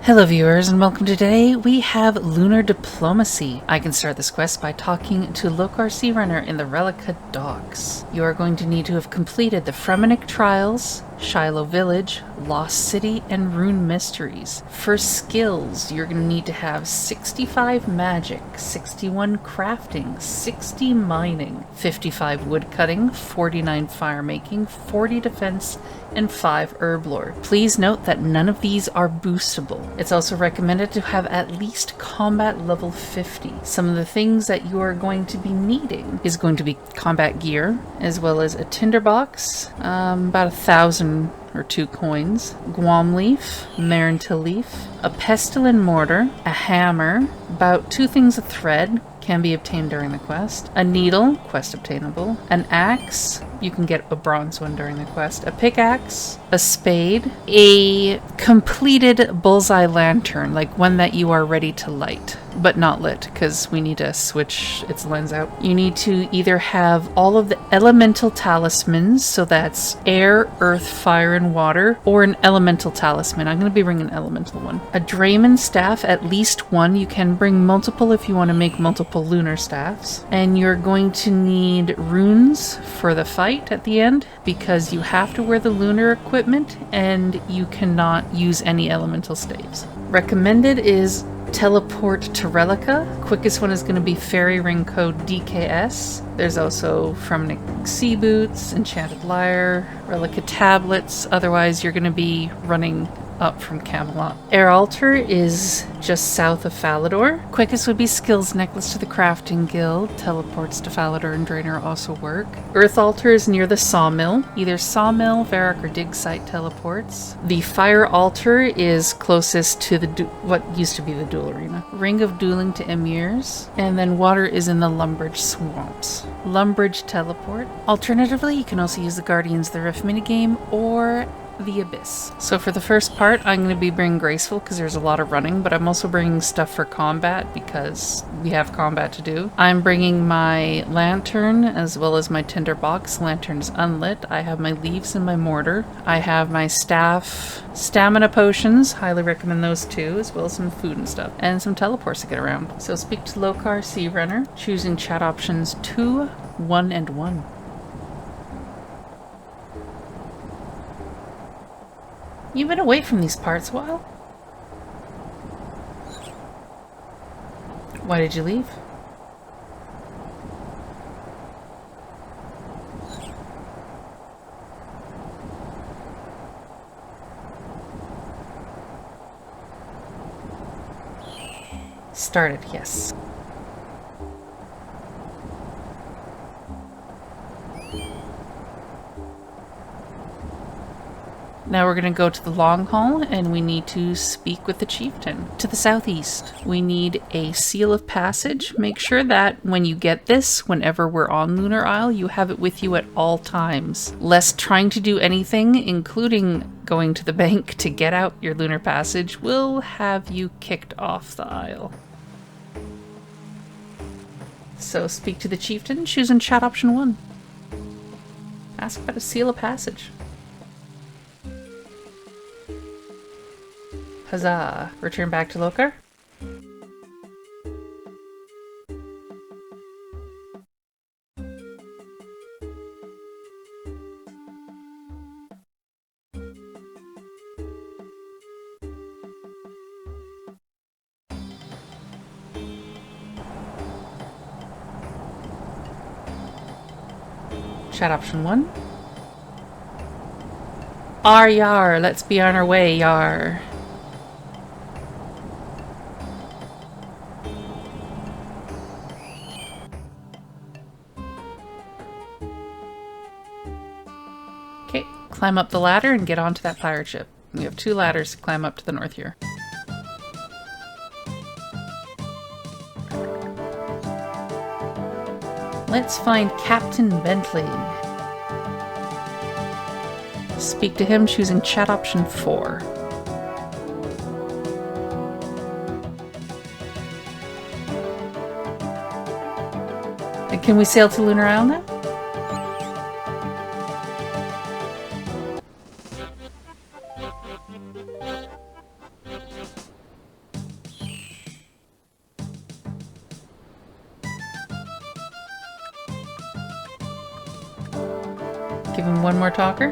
Hello viewers and welcome to today. We have Lunar Diplomacy. I can start this quest by talking to Lunar Sea Runner in the Relleka docks. You are going to need to have completed the Fremennik Trials, Shilo Village, Lost City, and Rune Mysteries. For skills, you're going to need to have 65 magic, 61 crafting, 60 mining, 55 woodcutting, 49 firemaking, 40 defense, and 5 herblore. Please note that none of these are boostable. It's also recommended to have at least combat level 50. Some of the things that you are going to be needing is going to be combat gear, as well as a tinderbox, about 1,000 or 2 coins, Guam leaf, Marrentill leaf, a pestle mortar, a hammer, about 2 things of thread, can be obtained during the quest, a needle, quest obtainable, an axe, you can get a bronze one during the quest, a pickaxe, a spade, a completed Bullseye Lantern, like one that you are ready to light, but not lit, because we need to switch its lens out. You need to either have all of the elemental talismans, so that's air, earth, fire, and water, or an elemental talisman. I'm going to be bringing an elemental one. A Dramen Staff, at least one. You can bring multiple if you want to make multiple Lunar Staffs. And you're going to need runes for the fight at the end, because you have to wear the lunar equipment and you cannot use any elemental staves. Recommended is teleport to Relleka. Quickest one is going to be fairy ring code DKS. There's also Fremennik sea boots, Enchanted Lyre, Relleka tablets. Otherwise, you're going to be running up from Camelot. Air altar is just south of Falador. Quickest would be skills necklace to the crafting guild. Teleports to Falador and Draynor also work. Earth altar is near the sawmill. Either sawmill, Varrock, or dig site teleports. The fire altar is closest to the what used to be the duel arena. Ring of dueling to emirs. And then water is in the Lumberjacking swamps. Lumberjacking teleport. Alternatively, you can also use the Guardians of the Rift minigame or the Abyss. So for the first part, I'm going to be bringing Graceful because there's a lot of running, but I'm also bringing stuff for combat because we have combat to do. I'm bringing my lantern as well as my tinderbox. Lantern's unlit. I have my leaves and my mortar. I have my staff, stamina potions. Highly recommend those too, as well as some food and stuff, and some teleports to get around. So speak to Lunar Sea Runner, choosing chat options 2, 1, and 1. You've been away from these parts a while. Why did you leave? Started, yes. Now we're going to go to the long haul and we need to speak with the chieftain. To the southeast, we need a seal of passage. Make sure that when you get this, whenever we're on Lunar Isle, you have it with you at all times. Lest trying to do anything, including going to the bank to get out your lunar passage, will have you kicked off the isle. So speak to the chieftain, choosing chat option 1. Ask about a seal of passage. Huzzah! Return back to Lunar. Chat option 1. Yar, let's be on our way, yar. Okay, climb up the ladder and get onto that pirate ship. We have 2 ladders to climb up to the north here. Let's find Captain Bentley. Speak to him, choosing chat option 4. And can we sail to Lunar Isle now? Give him one more talker.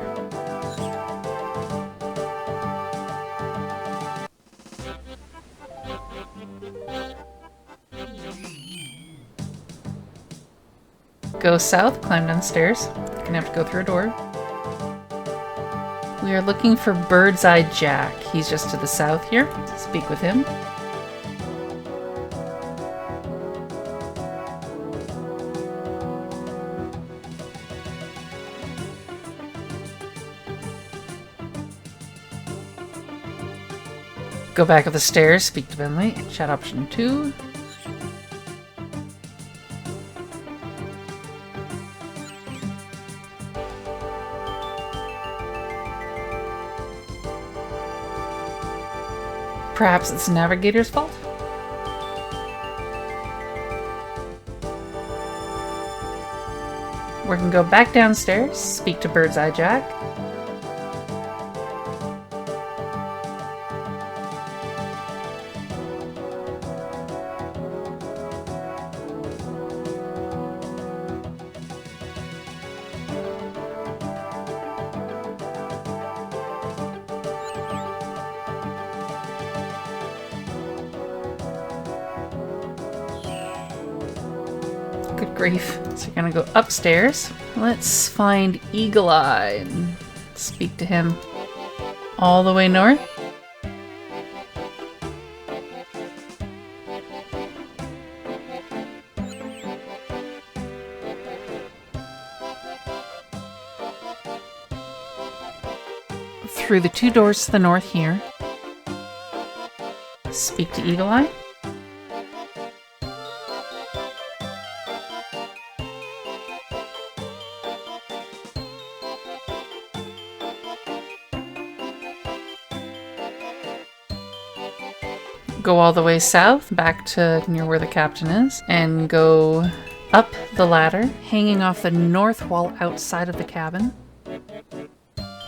Go south, climb downstairs. You're gonna have to go through a door. We are looking for Bullseye Jack. He's just to the south here. Speak with him. Go back up the stairs, speak to Bentley. Chat option 2. Perhaps it's the navigator's fault? We can go back downstairs, speak to Bullseye Jack. Good grief. So you're gonna go upstairs. Let's find Eagle Eye and speak to him. All the way north. Through the 2 doors to the north here. Speak to Eagle Eye. Go all the way south, back to near where the captain is, and go up the ladder, hanging off the north wall outside of the cabin.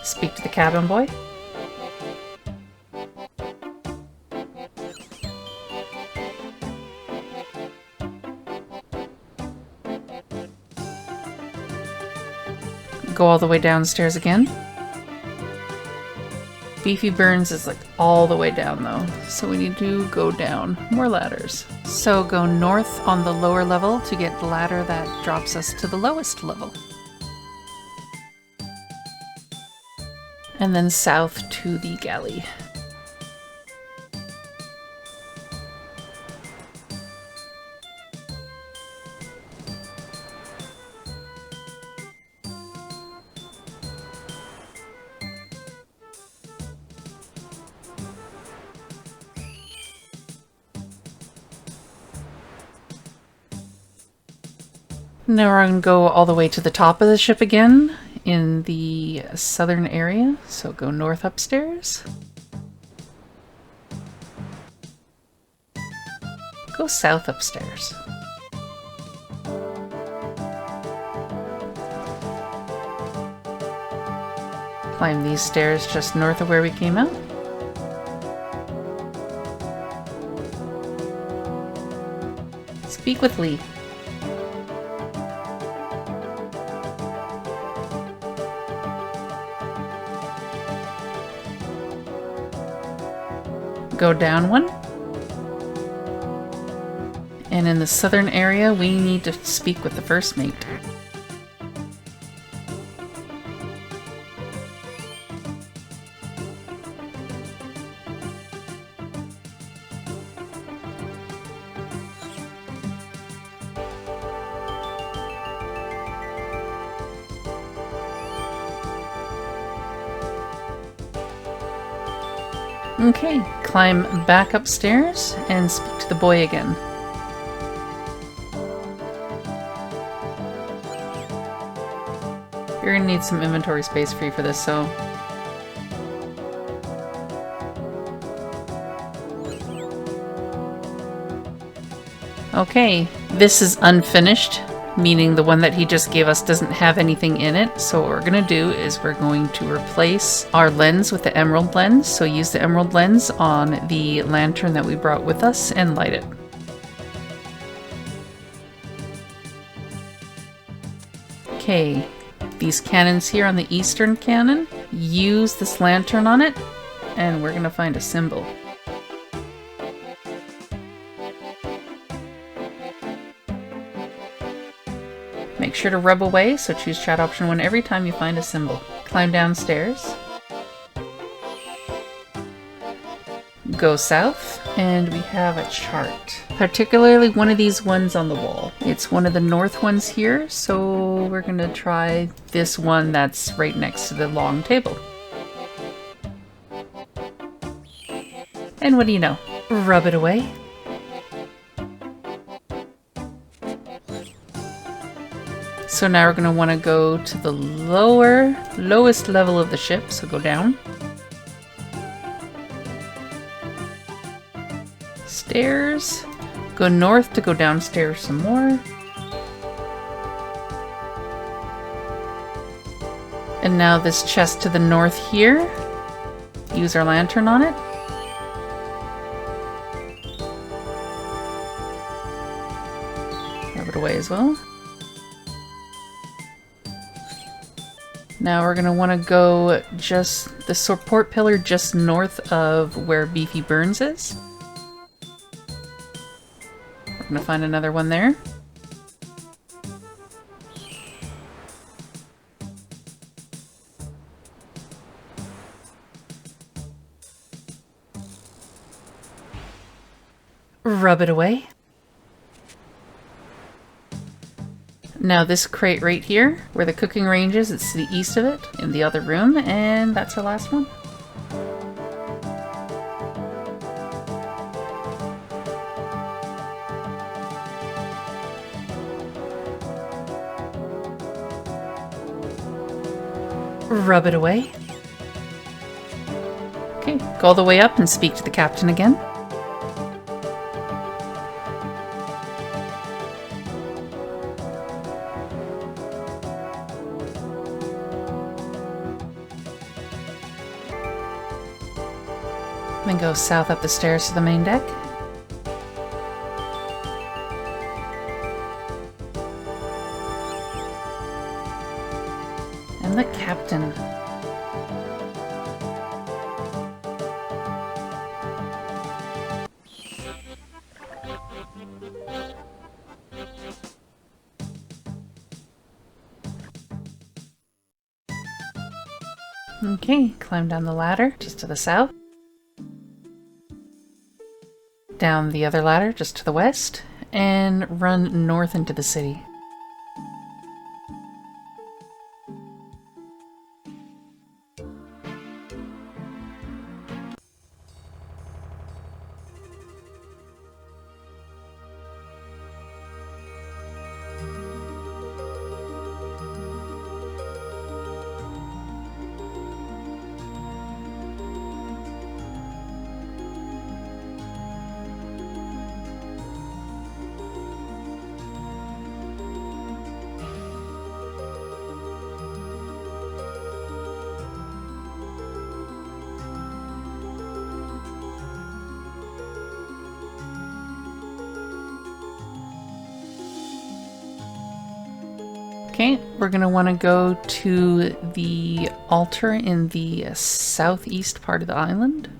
Speak to the cabin boy. Go all the way downstairs again. Beefy Burns is like all the way down though, so we need to go down. More ladders. So go north on the lower level to get the ladder that drops us to the lowest level. And then south to the galley. Now we're going to go all the way to the top of the ship again in the southern area. So go north upstairs. Go south upstairs. Climb these stairs just north of where we came out. Speak with Lee. Go down one. And in the southern area, we need to speak with the first mate. Okay, climb back upstairs and speak to the boy again. You're gonna need some inventory space free for this, so... Okay, this is unfinished, meaning the one that he just gave us doesn't have anything in it. So what we're going to do is we're going to replace our lens with the emerald lens. So use the emerald lens on the lantern that we brought with us and light it. Okay, these cannons here on the eastern cannon. Use this lantern on it, and we're gonna find a symbol. Make sure to rub away, so choose chat option 1 every time you find a symbol. Climb downstairs. Go south, and we have a chart. Particularly one of these ones on the wall. It's one of the north ones here, so we're gonna try this one that's right next to the long table. And what do you know? Rub it away. So now we're going to want to go to the lowest level of the ship, so go down. Stairs. Go north to go downstairs some more. And now this chest to the north here. Use our lantern on it. Rub it away as well. Now we're going to want to go just the support pillar just north of where Beefy Burns is. We're going to find another one there. Rub it away. Now this crate right here, where the cooking range is, it's to the east of it, in the other room, and that's our last one. Rub it away. Okay, go all the way up and speak to the captain again. Then go south up the stairs to the main deck. And the captain. Okay, climb down the ladder just to the south. Down the other ladder just to the west, and run north into the city. Okay, we're going to want to go to the altar in the southeast part of the island.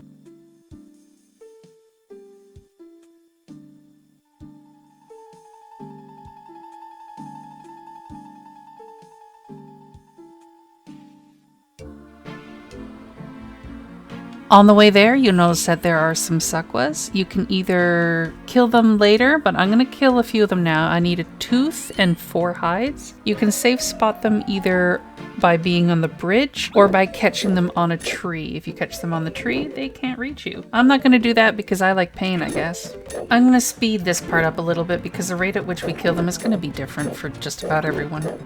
On the way there, you'll notice that there are some sakwas. You can either kill them later, but I'm going to kill a few of them now. I need a tooth and 4 hides. You can safe spot them either by being on the bridge or by catching them on a tree. If you catch them on the tree, they can't reach you. I'm not going to do that because I like pain, I guess. I'm going to speed this part up a little bit because the rate at which we kill them is going to be different for just about everyone.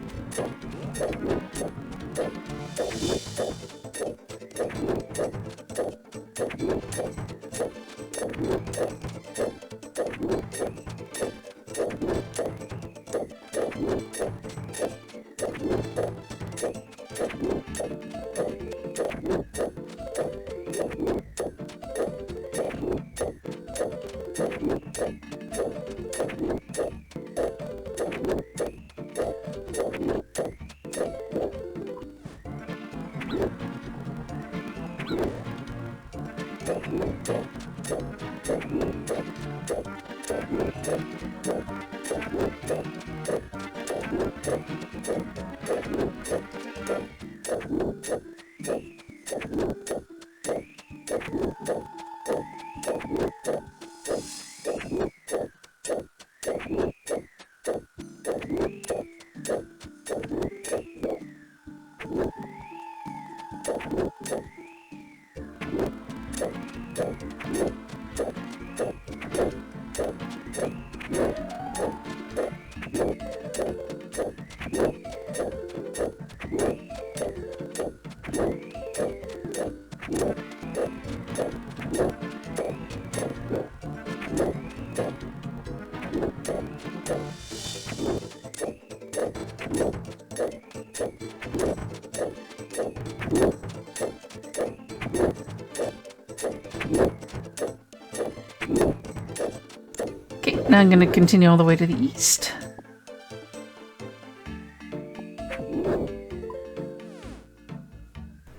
Okay, now I'm going to continue all the way to the east.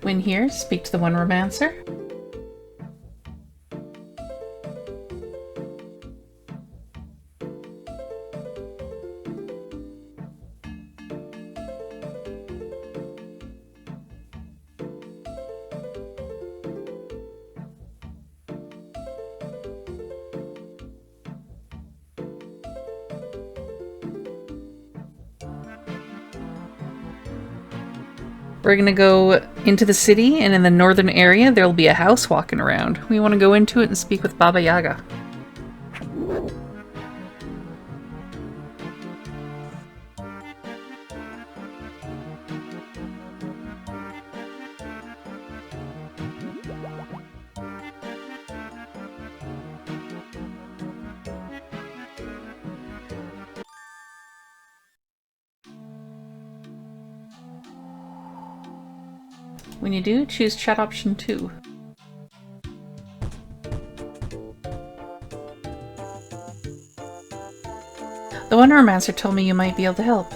When here, speak to the one romancer. We're gonna go into the city, and in the northern area there'll be a house walking around. We want to go into it and speak with Baba Yaga. When you do, choose chat option 2. The Wondermancer told me you might be able to help.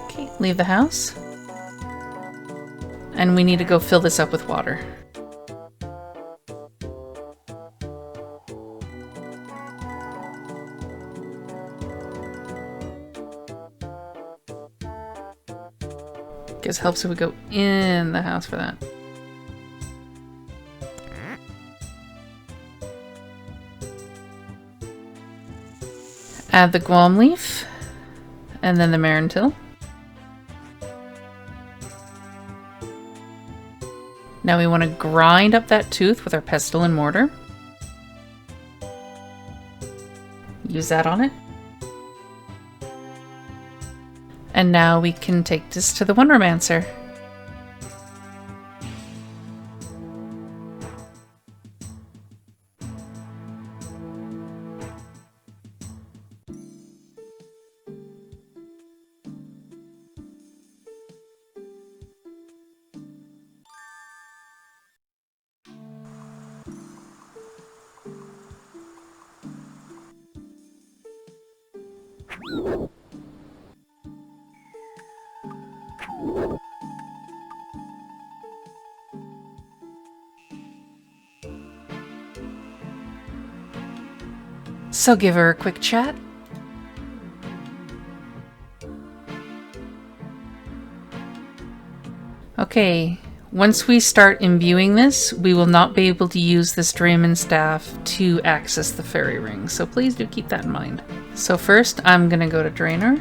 Okay, leave the house. And we need to go fill this up with water. Guess helps if we go in the house for that. Add the Guam leaf, and then the Marrentill. Now we want to grind up that tooth with our pestle and mortar. Use that on it. And now we can take this to the Wondermancer. So give her a quick chat. Okay, once we start imbuing this, we will not be able to use this Dramen Staff to access the fairy ring, so please do keep that in mind. So first, I'm gonna go to Draynor.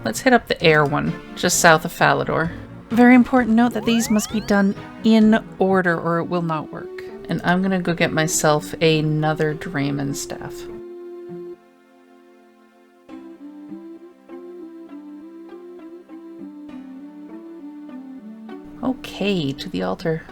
Let's hit up the air one, just south of Falador. Very important note that these must be done in order or it will not work. And I'm gonna go get myself another Dramen Staff. Okay, to the altar.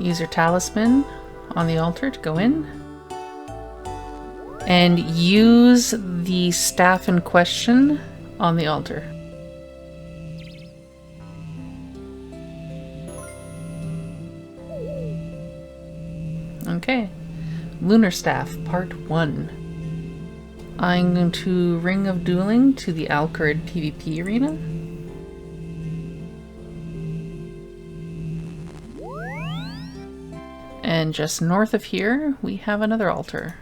Use your talisman on the altar to go in. And use the staff in question on the altar. Okay. Lunar Staff, Part 1. I'm going to Ring of Dueling to the Alcarid PvP arena. And just north of here, we have another altar.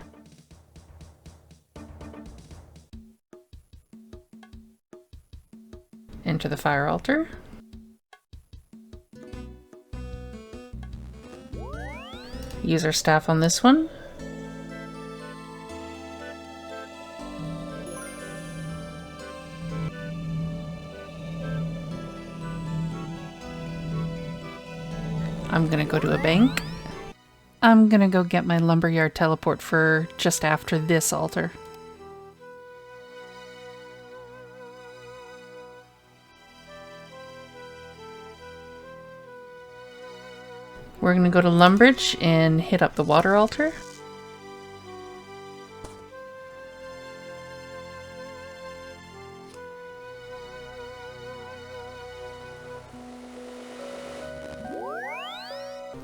Enter the fire altar. Use our staff on this one. I'm gonna go to a bank. I'm gonna go get my Lumberyard teleport for just after this altar. We're gonna go to Lumbridge and hit up the water altar.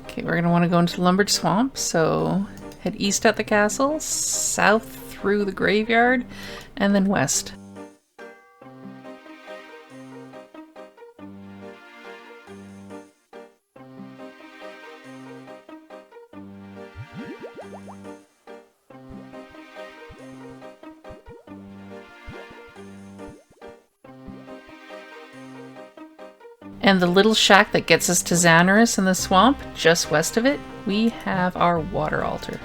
Okay, we're gonna want to go into Lumbridge Swamp, so head east at the castle, south through the graveyard, and then west. And the little shack that gets us to Xanaris in the swamp, just west of it, we have our water altar.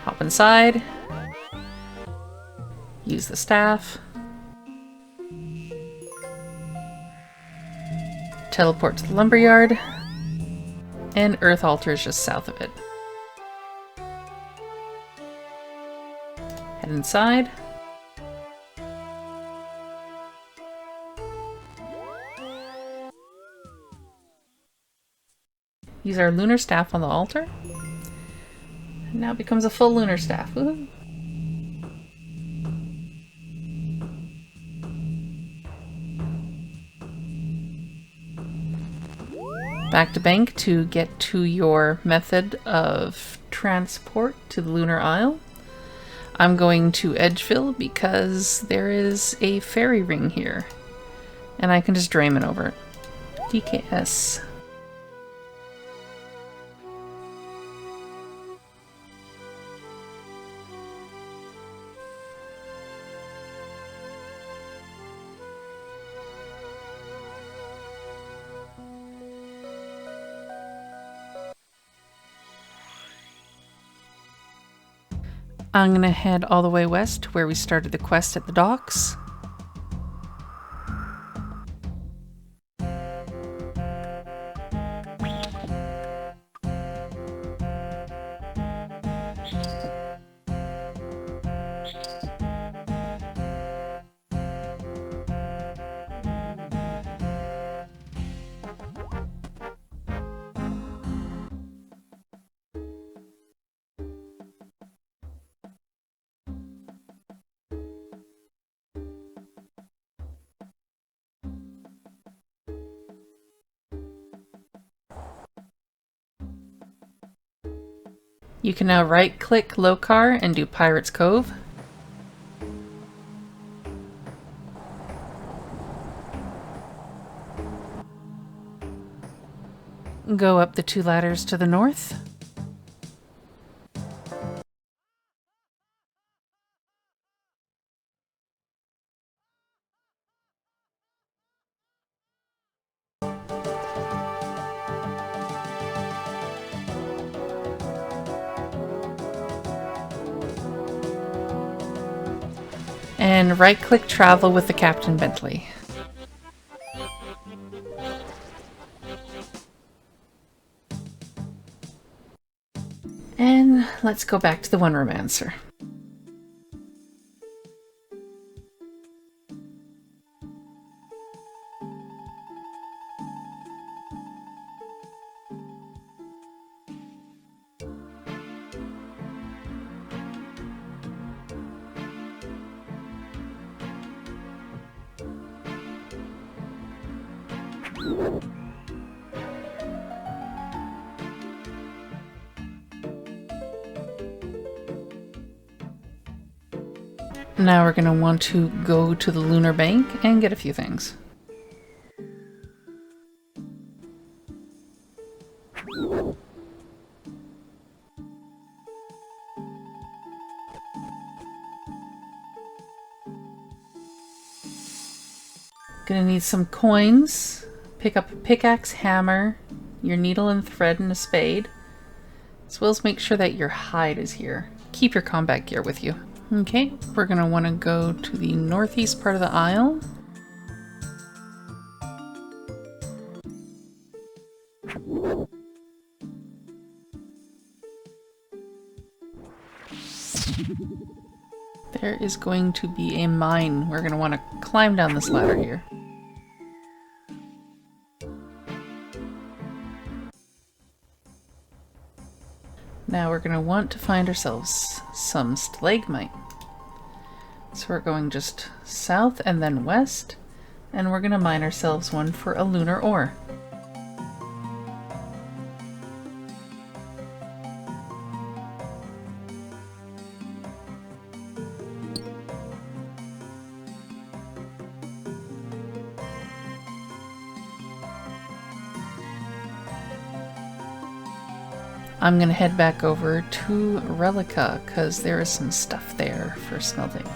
Hop inside. Use the staff. Teleport to the lumberyard. And Earth Altar is just south of it. Head inside. Use our Lunar Staff on the altar. And now it becomes a full Lunar Staff. Woohoo! Back to bank to get to your method of transport to the Lunar Isle. I'm going to Edgeville because there is a fairy ring here. And I can just Dramen over it. DKS. I'm gonna head all the way west where we started the quest at the docks. You can now right-click Lokar and do Pirate's Cove. Go up the 2 ladders to the north. And right-click Travel with the Captain Bentley. And let's go back to the One Romancer. Now we're going to want to go to the Lunar Bank and get a few things. Gonna need some coins. Pick up a pickaxe, hammer, your needle and thread, and a spade. As well as make sure that your hide is here. Keep your combat gear with you. Okay, we're gonna want to go to the northeast part of the isle. There is going to be a mine. We're going to want to climb down this ladder here. Now we're going to want to find ourselves some stalagmite. So we're going just south and then west, and we're going to mine ourselves one for a lunar ore. I'm going to head back over to Relleka because there is some stuff there for smelting.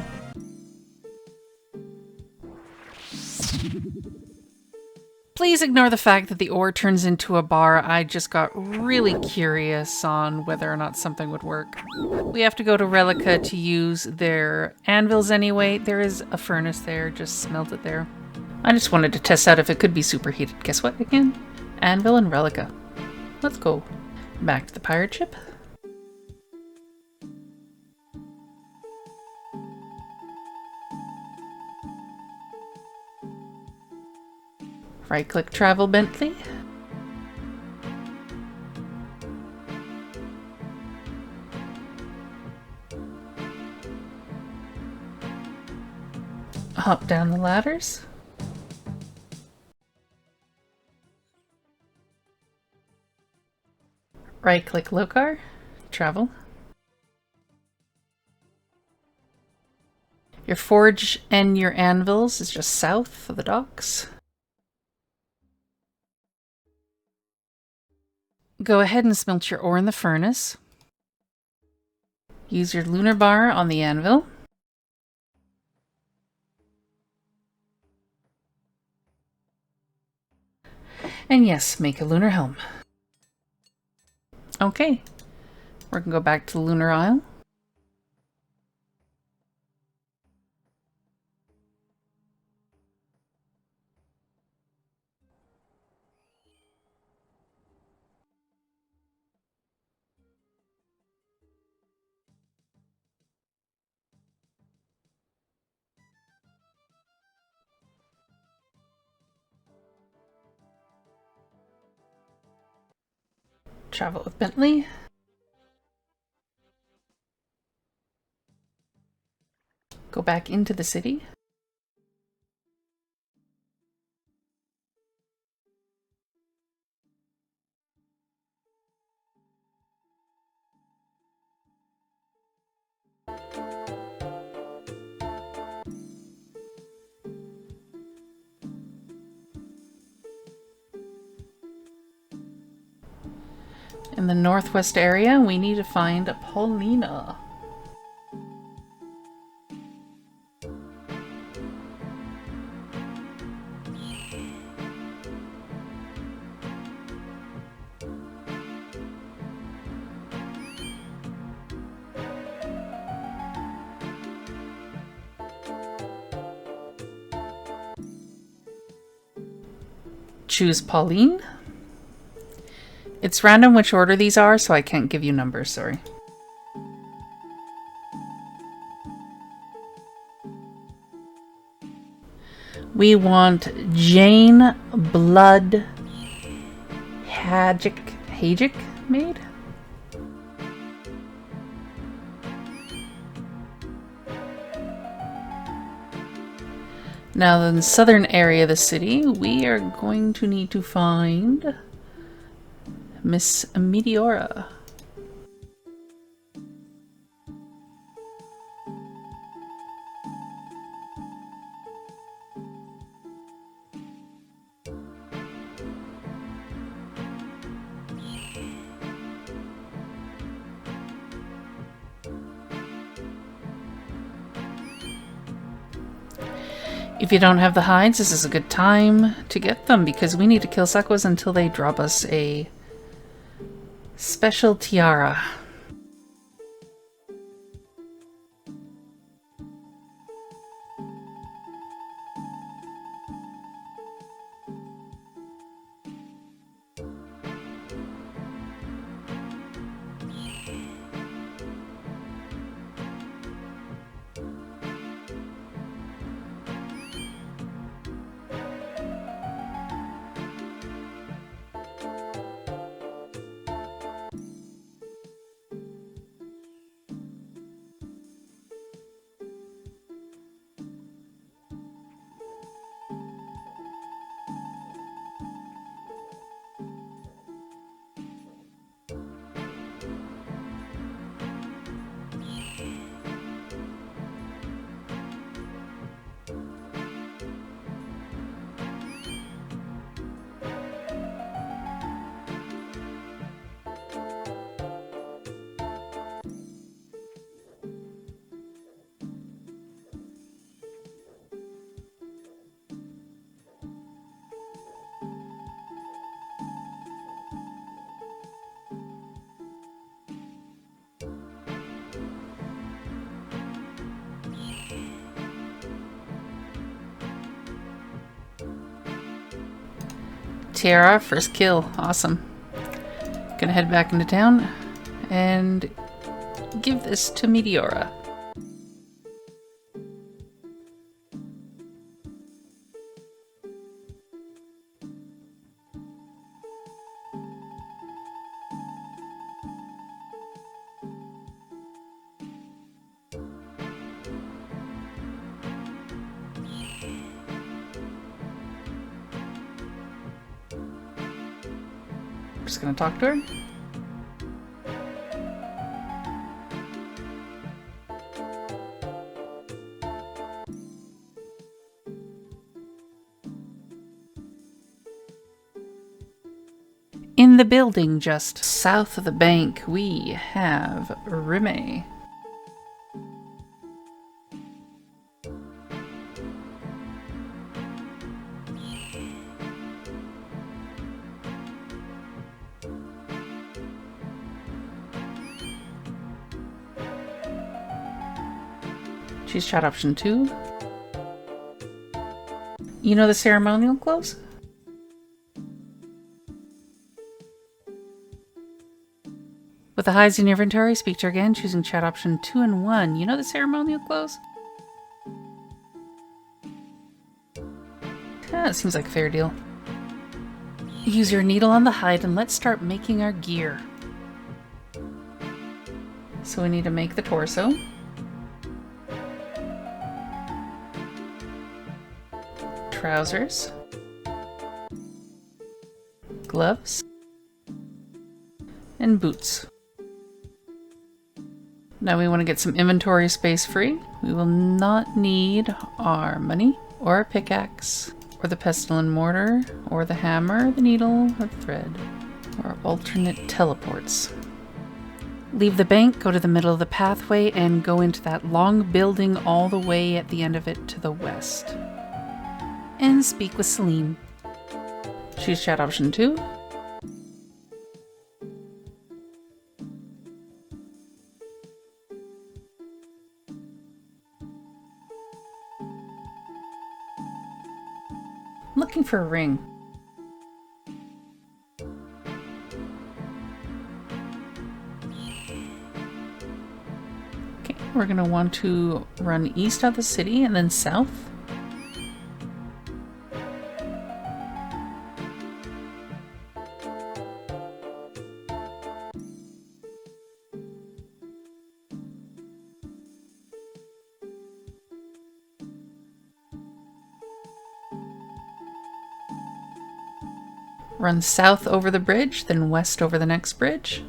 Please ignore the fact that the ore turns into a bar. I just got really curious on whether or not something would work. We have to go to Relleka to use their anvils anyway. There is a furnace there, just smelt it there. I just wanted to test out if it could be superheated. Guess what again? Anvil and Relleka. Let's go. Back to the pirate ship. Right-click Travel Bentley. Hop down the ladders. Right-click Lokar, travel. Your forge and your anvils is just south of the docks. Go ahead and smelt your ore in the furnace. Use your lunar bar on the anvil. And yes, make a lunar helm. Okay, we're gonna go back to the Lunar Isle. Travel with Bentley. Go back into the city. In the northwest area, we need to find Paulina. Choose Pauline. It's random which order these are, so I can't give you numbers, sorry. We want Jane Blood Hajic made. Now in the southern area of the city, we are going to need to find Miss Meteora. If you don't have the hides, this is a good time to get them because we need to kill Sakwas until they drop us a special tiara. Tiara, first kill. Awesome. Gonna head back into town and give this to Meteora. Just gonna talk to her. In the building just south of the bank, we have Rime. Choose chat option 2. You know the ceremonial clothes? With the hides in your inventory, speak to her again, choosing chat option 2 and 1. You know the ceremonial clothes? It seems like a fair deal. Use your needle on the hide and let's start making our gear. So we need to make the torso. Trousers. Gloves. And boots. Now we want to get some inventory space free. We will not need our money, or a pickaxe, or the pestle and mortar, or the hammer, the needle, or thread, or alternate teleports. Leave the bank, go to the middle of the pathway, and go into that long building all the way at the end of it to the west. And speak with Celine. Choose chat option 2. Looking for a ring. Okay, we're going to want to run east of the city and then south. Run south over the bridge, then west over the next bridge.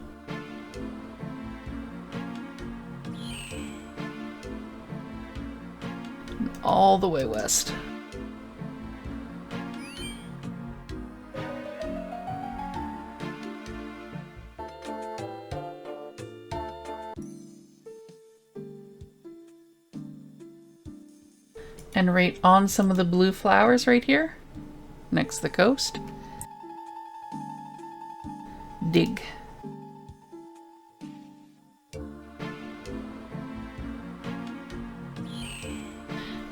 All the way west. And right on some of the blue flowers right here, next to the coast. Dig.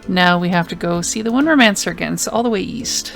Now we have to go see the Wondermancer again, so all the way east.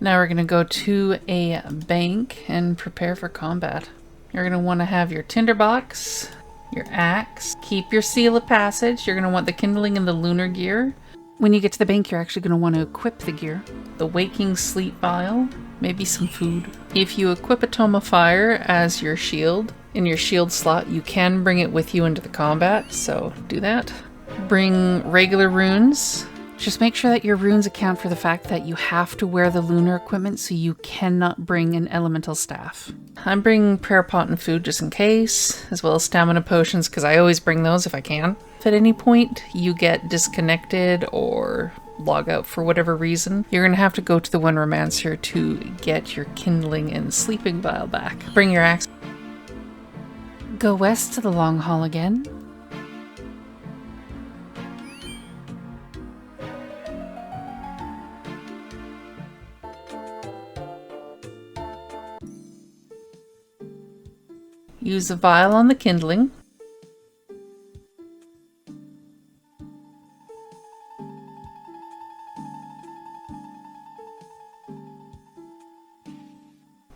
Now we're going to go to a bank and prepare for combat. You're going to want to have your tinderbox, your axe, keep your seal of passage. You're going to want the kindling and the lunar gear. When you get to the bank, you're actually going to want to equip the gear. The waking sleep vial, maybe some food. If you equip a tome of fire as your shield, in your shield slot, you can bring it with you into the combat, so do that. Bring regular runes. Just make sure that your runes account for the fact that you have to wear the lunar equipment, so you cannot bring an elemental staff. I'm bringing prayer pot and food just in case, as well as stamina potions, because I always bring those if I can. If at any point you get disconnected or log out for whatever reason, you're going to have to go to the Wondermancer to get your kindling and sleeping vial back. Bring your axe. Go west to the long hall again. Use a vial on the kindling.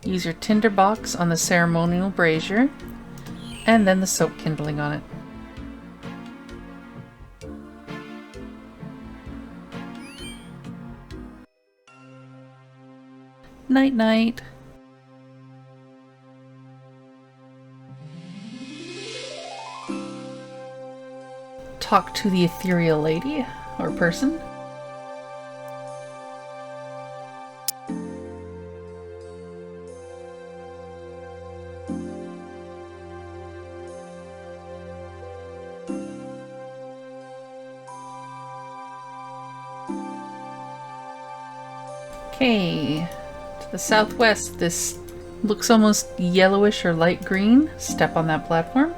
Use your tinderbox on the ceremonial brazier, and then the soap kindling on it. Night night. Talk to the ethereal lady or person. Okay, to the southwest, this looks almost yellowish or light green. Step on that platform.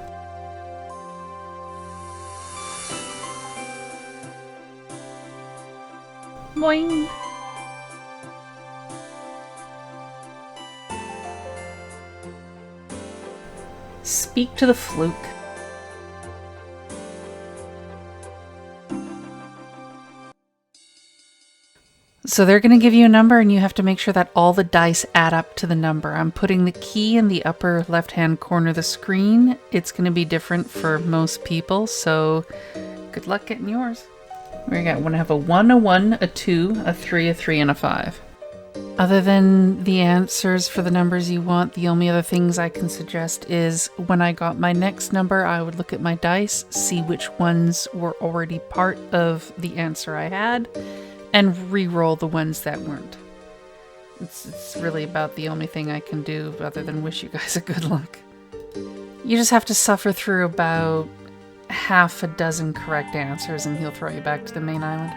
Boing! Speak to the fluke. So they're going to give you a number and you have to make sure that all the dice add up to the number. I'm putting the key in the upper left-hand corner of the screen. It's going to be different for most people, so good luck getting yours. We got one have a 1, a 1, a 2, a 3, a 3, and a 5. Other than the answers for the numbers you want, the only other things I can suggest is when I got my next number, I would look at my dice, see which ones were already part of the answer I had, and re-roll the ones that weren't. It's really about the only thing I can do other than wish you guys a good luck. You just have to suffer through about half a dozen correct answers and he'll throw you back to the main island.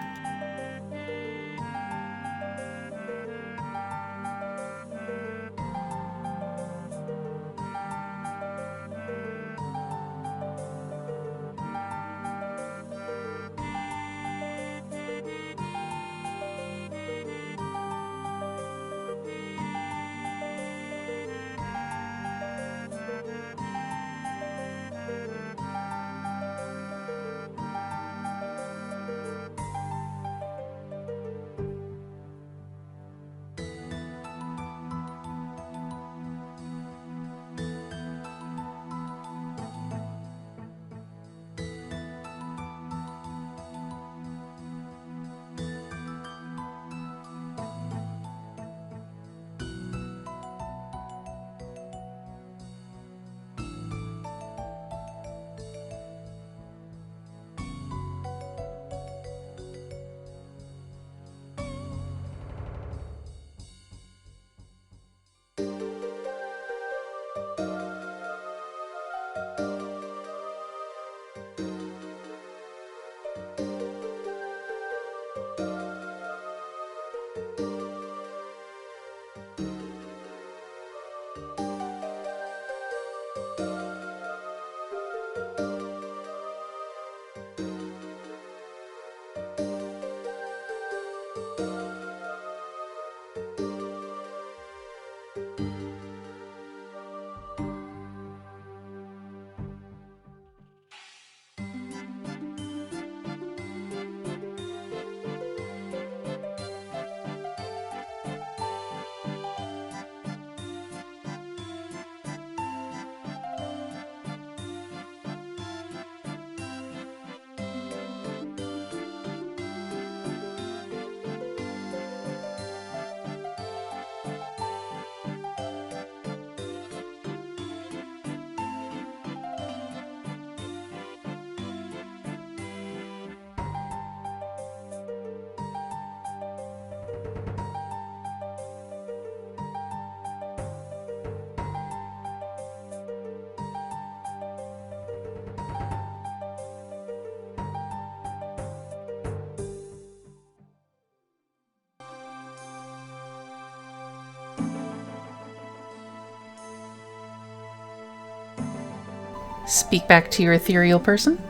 Speak back to your ethereal person.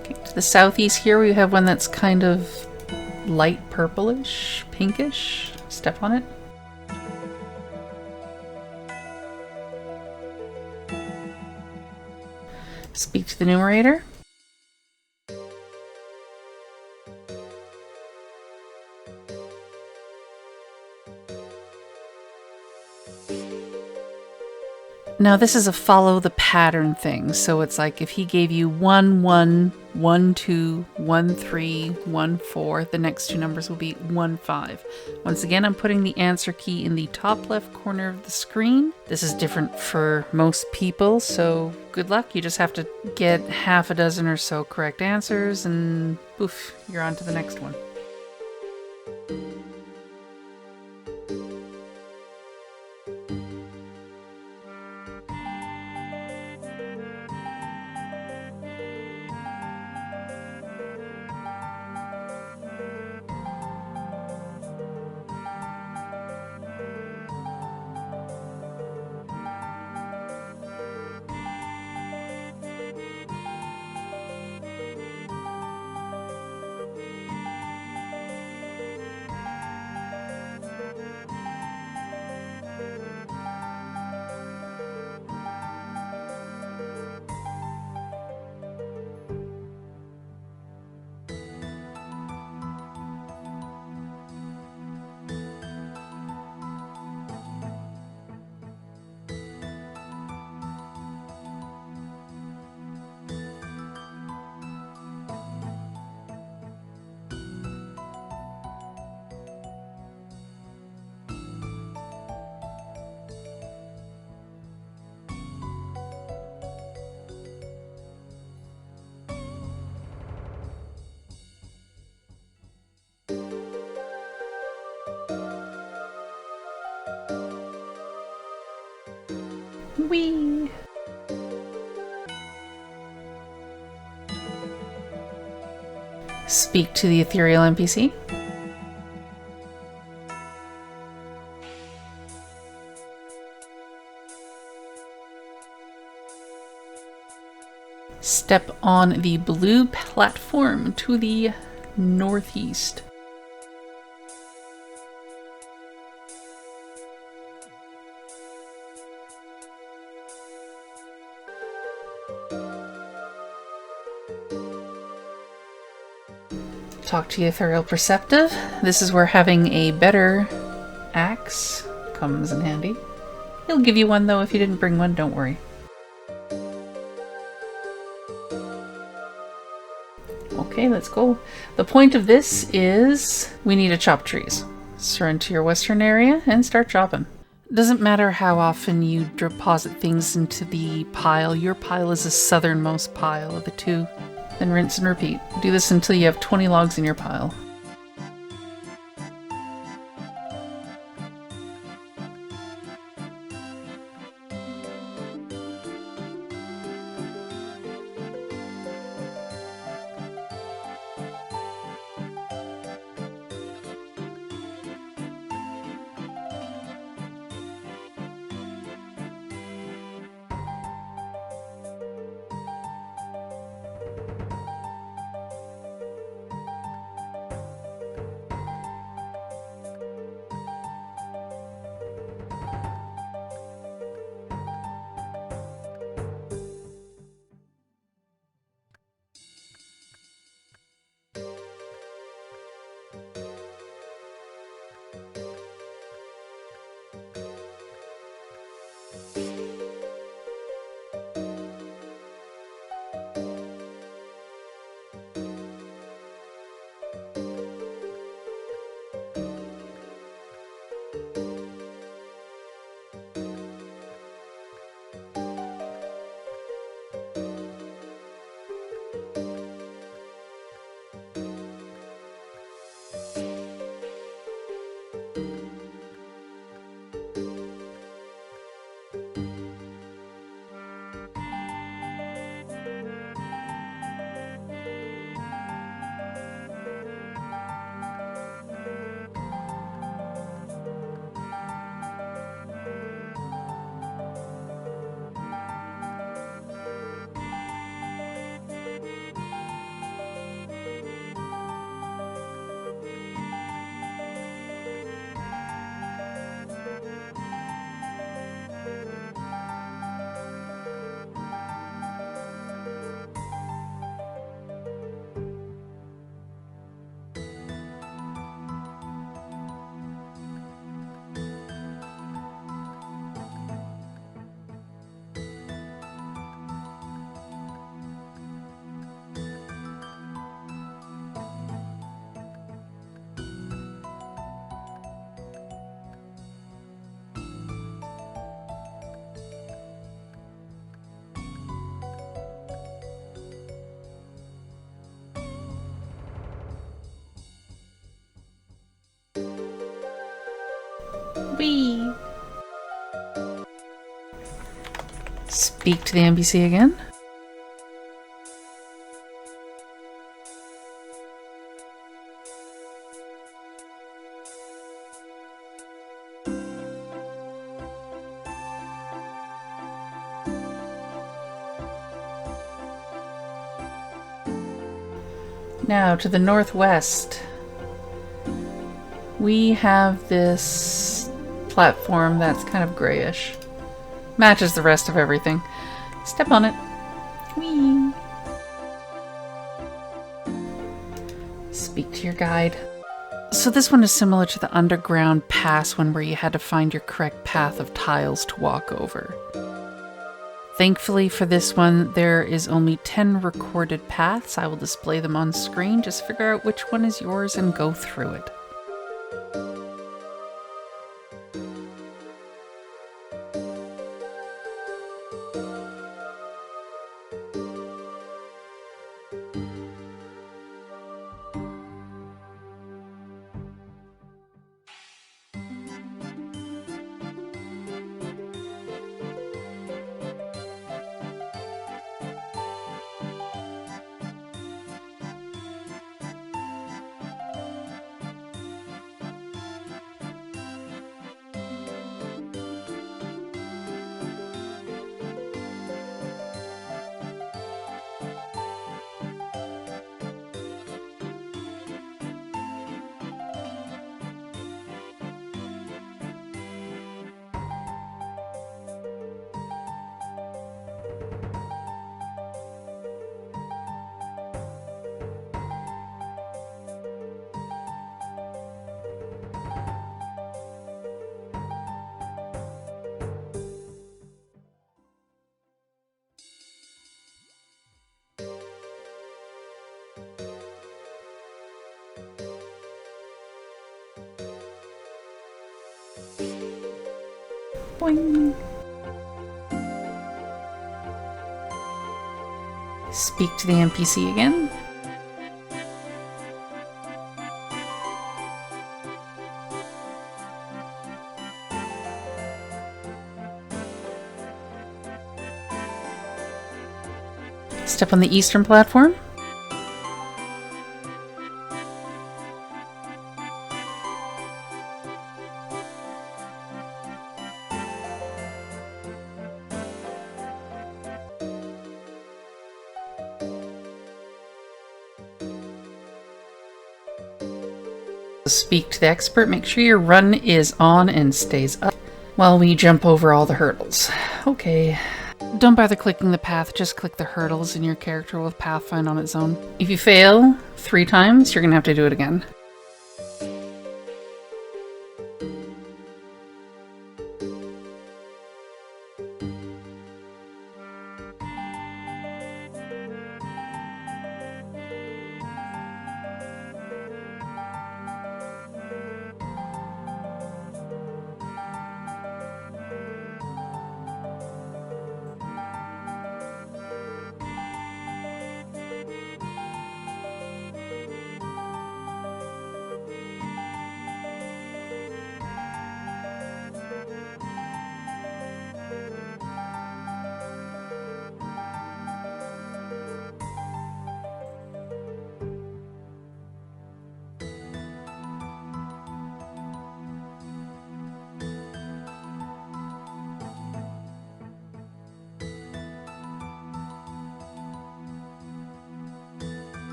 Okay, to the southeast here we have one that's kind of light purplish, pinkish. Step on it. Speak to the numerator. Now this is a follow the pattern thing, so it's like if he gave you 1, 1, 1, 2, 1, 3, 1, 4, the next two numbers will be 1, 5. Once again, I'm putting the answer key in the top left corner of the screen. This is different for most people, so good luck. You just have to get half a dozen or so correct answers and poof, you're on to the next one. Whee! Speak to the ethereal NPC. Step on the blue platform to the northeast. Talk to the ethereal perceptive. This is where having a better axe comes in handy. He'll give you one though if you didn't bring one, don't worry. Okay, let's go. The point of this is we need to chop trees. So run to your western area and start chopping. Doesn't matter how often you deposit things into the pile, your pile is the southernmost pile of the two. Then rinse and repeat. Do this until you have 20 logs in your pile. Whee! Speak to the NPC again. Now to the northwest, we have this platform that's kind of grayish. Matches the rest of everything. Step on it. Whee! Speak to your guide. So this one is similar to the underground pass one where you had to find your correct path of tiles to walk over. Thankfully for this one, there is only 10 recorded paths. I will display them on screen. Just figure out which one is yours and go through it. Boing. Speak to the NPC again. Step on the eastern platform. Speak to the expert. Make sure your run is on and stays up while we jump over all the hurdles. Okay. Don't bother clicking the path, just click the hurdles and your character will pathfind on its own. If you fail 3 times, you're gonna have to do it again.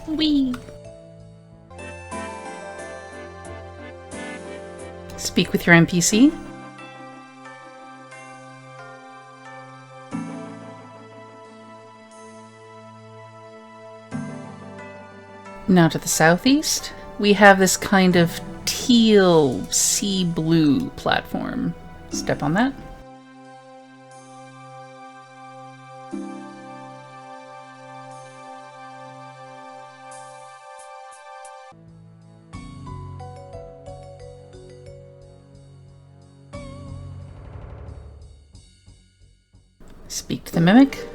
Whee! Speak with your NPC. Now to the southeast, we have this kind of teal sea blue platform. Step on that. Speak to the mimic.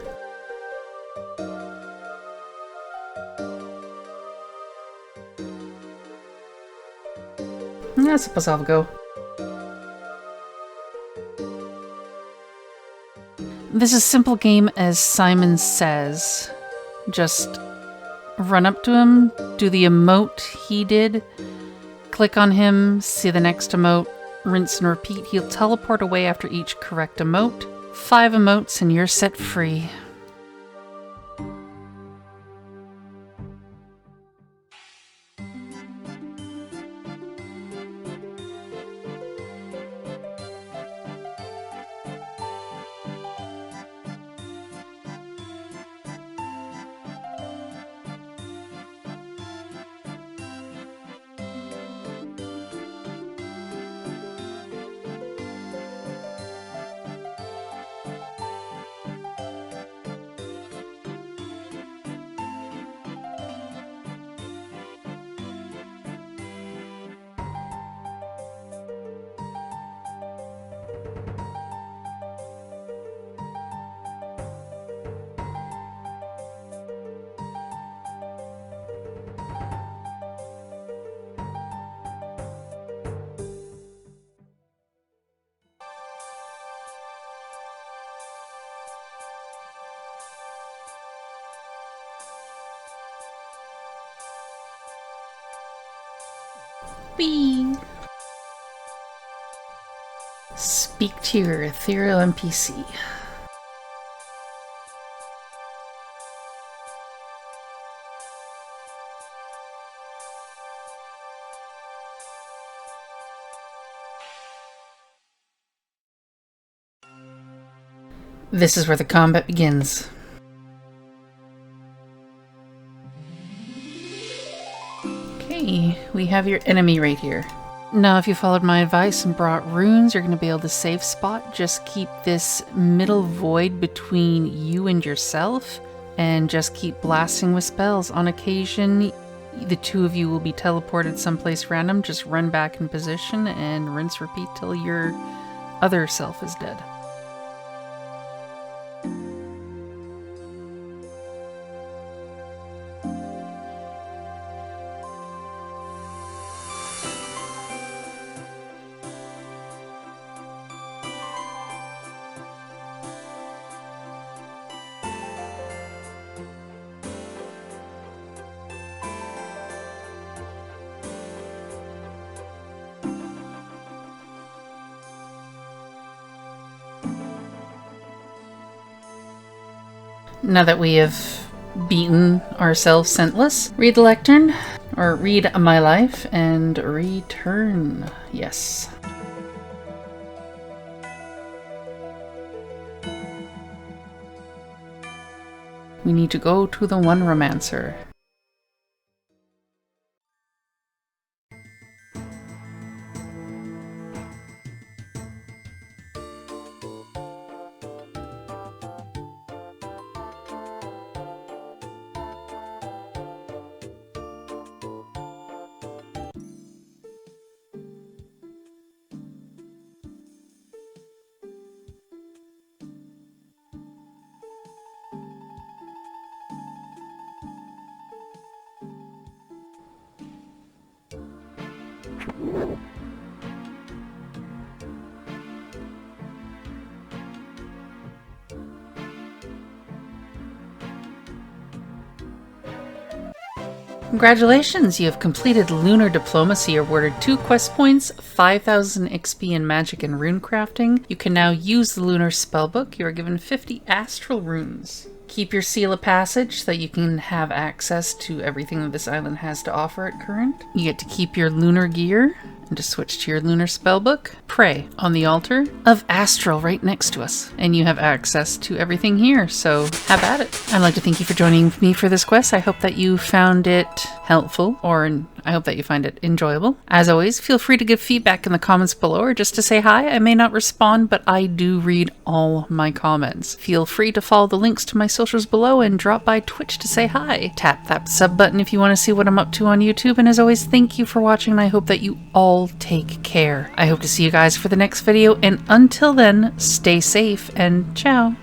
I suppose I'll go. This is a simple game as Simon says. Just run up to him, do the emote he did, click on him, see the next emote, rinse and repeat. He'll teleport away after each correct emote. 5 emotes and you're set free. Whee! Speak to your ethereal NPC. This is where the combat begins. Okay, we have your enemy right here. Now, if you followed my advice and brought runes, you're going to be able to save spot. Just keep this middle void between you and yourself, and just keep blasting with spells. On occasion, the two of you will be teleported someplace random. Just run back in position and rinse repeat till your other self is dead. Now that we have beaten ourselves scentless, read the lectern, or read my life, and return. Yes. We need to go to the one romancer. Congratulations, you have completed Lunar Diplomacy, awarded 2 quest points, 5,000 XP in magic and rune crafting. You can now use the Lunar Spellbook. You are given 50 astral runes. Keep your seal of passage so that you can have access to everything that this island has to offer at current. You get to keep your Lunar Gear and just switch to your Lunar Spellbook. Pray on the altar of Astral right next to us, and you have access to everything here, so have at it. I'd like to thank you for joining me for this quest. I hope that you found it helpful, or I hope that you find it enjoyable. As always, feel free to give feedback in the comments below or just to say hi. I may not respond, but I do read all my comments. Feel free to follow the links to my socials below and drop by Twitch to say hi. Tap that sub button if you want to see what I'm up to on YouTube, and as always, thank you for watching, and I hope that you all take care. I hope to see you guys for the next video, and until then, stay safe and ciao.